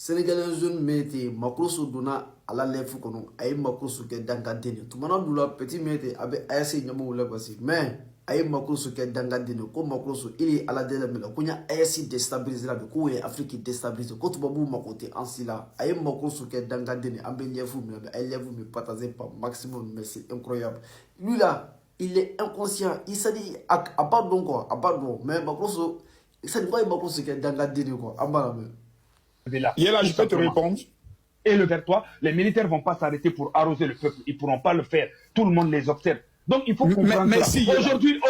Sénégalais jeune mete makroso donna à la lèvre kono ay makroso ke danga dene to mana dula petit mete abe ayase nyamo wala basi mais ay makroso ke danga dene ko makroso ili ala dele mela kunya ayase déstabiliser la ko e Afrique déstabiliser ko to babu makote ansila ay makroso ke danga dene ambe nyefu mela ay lèvre me partager par maximum mais c'est incroyable lui là il est inconscient il s'est dit abandon quoi abandon mais makroso ça doit makroso ke danga dene quoi ambala Là, je peux te répondre. Et le vers toi, les militaires ne vont pas s'arrêter pour arroser le peuple. Ils ne pourront pas le faire. Tout le monde les observe. Donc, il faut comprendre ça. Si, aujourd'hui,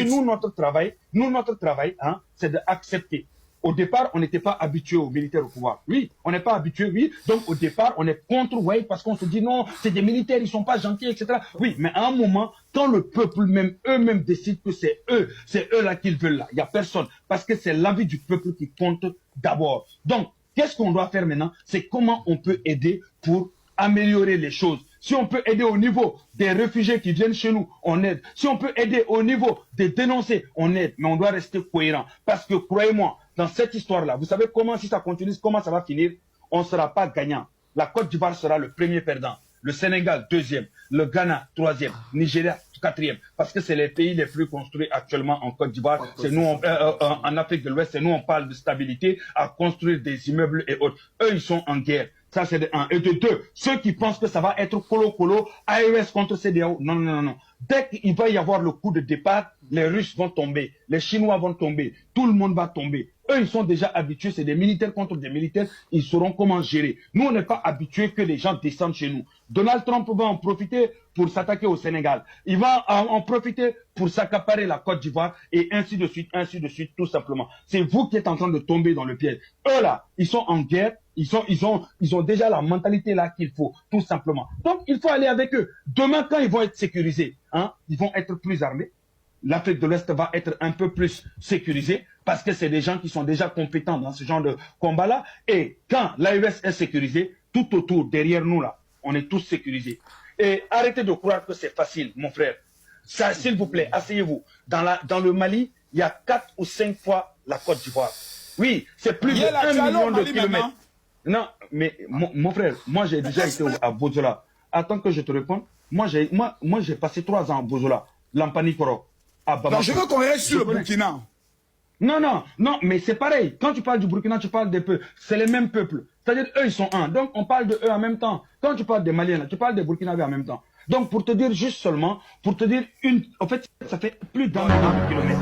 nous, notre travail, hein, c'est d'accepter. Au départ, on n'était pas habitué aux militaires au pouvoir. Oui, on n'est pas habitué, oui. Donc, au départ, on est contre, oui, parce qu'on se dit non, c'est des militaires, ils sont pas gentils, etc. Oui, mais à un moment, quand le peuple même, eux-mêmes décident que c'est eux là qu'ils veulent là. Il n'y a personne. Parce que c'est l'avis du peuple qui compte d'abord. Donc, qu'est-ce qu'on doit faire maintenant? C'est comment on peut aider pour améliorer les choses. Si on peut aider au niveau des réfugiés qui viennent chez nous, on aide. Si on peut aider au niveau des dénoncés, on aide. Mais on doit rester cohérent. Parce que, croyez-moi, dans cette histoire-là, vous savez comment, si ça continue, comment ça va finir? On ne sera pas gagnant. La Côte d'Ivoire sera le premier perdant. Le Sénégal, deuxième. Le Ghana, troisième. Nigeria, quatrième. Parce que c'est les pays les plus construits actuellement en Côte d'Ivoire. C'est nous, en Afrique de l'Ouest, c'est nous, on parle de stabilité, à construire des immeubles et autres. Eux, ils sont en guerre. Ça, c'est de un. Et de deux, ceux qui pensent que ça va être colo-colo, AES contre CDAO. Non, non, non, non. Dès qu'il va y avoir le coup de départ, les Russes vont tomber, les Chinois vont tomber, tout le monde va tomber. Eux, ils sont déjà habitués, c'est des militaires contre des militaires, ils sauront comment gérer. Nous, on n'est pas habitués que les gens descendent chez nous. Donald Trump va en profiter pour s'attaquer au Sénégal. Il va en profiter pour s'accaparer la Côte d'Ivoire et ainsi de suite, tout simplement. C'est vous qui êtes en train de tomber dans le piège. Eux, là, ils sont en guerre. Ils ont déjà la mentalité là qu'il faut, tout simplement. Donc, il faut aller avec eux. Demain, quand ils vont être sécurisés, hein, ils vont être plus armés. L'Afrique de l'Ouest va être un peu plus sécurisée parce que c'est des gens qui sont déjà compétents dans ce genre de combat-là. Et quand l'AES est sécurisée, tout autour, derrière nous là, on est tous sécurisés. Et arrêtez de croire que c'est facile, mon frère. Ça, s'il vous plaît, asseyez-vous. Dans le Mali, il y a 4 ou 5 fois la Côte d'Ivoire. Oui, c'est plus de 1 million de kilomètres. Non, mais mon frère, moi j'ai déjà été à Bozola. Attends que je te réponde. Moi j'ai passé 3 ans à Bozola, Lampanikoro, à Bamako. Non, je veux qu'on reste sur le Burkina. Non, mais c'est pareil. Quand tu parles du Burkina, tu parles des peuples. C'est les mêmes peuples. C'est-à-dire, eux, ils sont un. Donc, on parle de eux en même temps. Quand tu parles des Maliens, tu parles des Burkinabés en même temps. Donc, pour te dire juste seulement, en fait, ça fait plus d'1 million de kilomètres.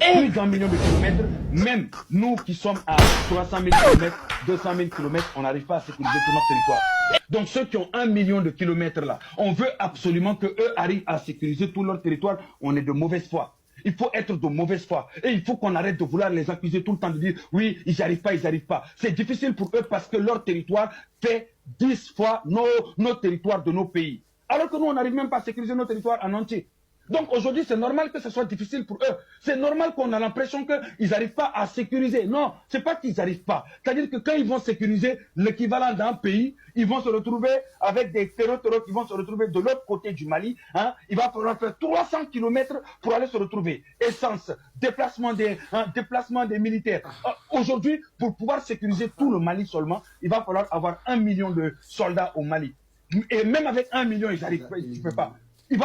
Plus d'1 million de kilomètres, même nous qui sommes à 300 000 kilomètres, 200 000 kilomètres, on n'arrive pas à sécuriser tout notre territoire. Donc ceux qui ont 1 million de kilomètres là, on veut absolument que eux arrivent à sécuriser tout leur territoire. On est de mauvaise foi. Il faut être de mauvaise foi. Et il faut qu'on arrête de vouloir les accuser tout le temps, de dire oui, ils n'y arrivent pas. C'est difficile pour eux parce que leur territoire fait 10 fois nos territoires de nos pays. Alors que nous, on n'arrive même pas à sécuriser nos territoires en entier. Donc aujourd'hui, c'est normal que ce soit difficile pour eux. C'est normal qu'on a l'impression qu'ils n'arrivent pas à sécuriser. Non, c'est pas qu'ils n'arrivent pas. C'est-à-dire que quand ils vont sécuriser l'équivalent d'un pays, ils vont se retrouver avec des terreaux qui vont se retrouver de l'autre côté du Mali. Hein. Il va falloir faire 300 km pour aller se retrouver. Essence, déplacement des militaires. Aujourd'hui, pour pouvoir sécuriser tout le Mali seulement, il va falloir avoir 1 million de soldats au Mali. Et même avec 1 million, ils n'arrivent pas, tu ne peux pas. Il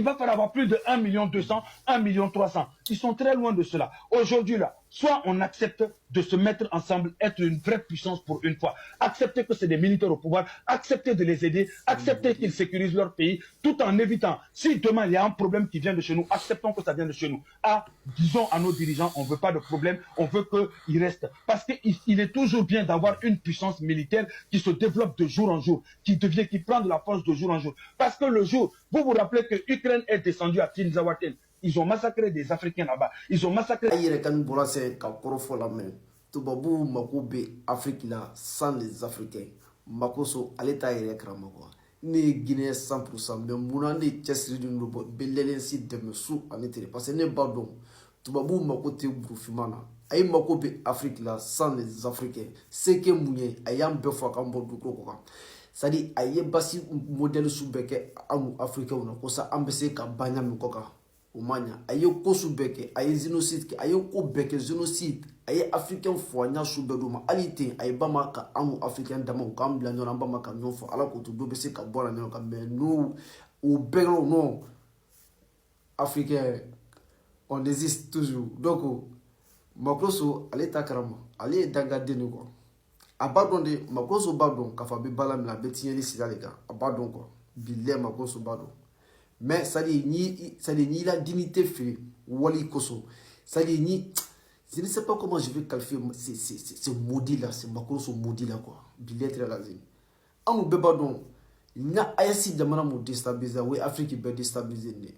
va falloir avoir plus de 1 200 000, 1 300 000. Ils sont très loin de cela. Aujourd'hui, là, soit on accepte de se mettre ensemble, être une vraie puissance pour une fois. Accepter que c'est des militaires au pouvoir, accepter de les aider, accepter qu'ils sécurisent leur pays, tout en évitant, si demain il y a un problème qui vient de chez nous, acceptons que ça vient de chez nous. Disons à nos dirigeants, on ne veut pas de problème, on veut qu'ils restent. Parce qu'il est toujours bien d'avoir une puissance militaire qui se développe de jour en jour, qui prend de la force de jour en jour. Parce que le jour, vous vous rappelez que l'Ukraine est descendue à Tinzawaten. Ils ont massacré des Africains là-bas. Ils ont massacré... Tubabu Makoube Afrique là sans les Africains. Makoso aleta yere kramago. Ne Guinée 100% mais munande chesri du nobo belensi de mesu anetere parce que ne badon. Tubabu Makote Boufimana. Ay Makoube Afrique là sans les Africains. C'est que mounye ayam befwa kambo du koko. C'est-à-dire aye basi modèle soubeke amu africain on ko sa ambese ka banya mkoka. o manya aye kosu beke aye génocide aye ko beke génocide aye africain foanya subeduma alite aye bama ka amu africain dama ko ambla nyona bama ka nyofo ala ko to do be se ka bora nyona ka mais nous au belo non africain on existe toujours donc Makroso ale takarama ale danga deni ko abadon de Makroso badon ka fa be bala mi la betien ni sidale ka abadon ko bille Makroso badon mais ça dit ni la dignité fait wali koso ça dit ni je ne sais pas comment je vais qualifier ce maudit là c'est Makroso maudit là quoi bille très lazim amu be badon na ayasi jamana mo déstabiliser we Afrique be déstabiliser ne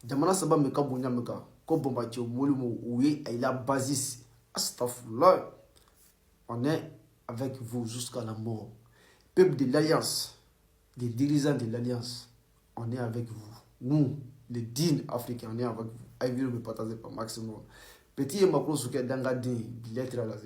jamana saba me ka bonya me ka ko bomba ci molu mo oui il a basis astafurlah on est avec vous jusqu'à la mort peuple de l'alliance les dirigeants de l'alliance on est avec vous nous les dignes africains on est avec vous aïe le partager par maximum petit et macro souke danga din lettre à la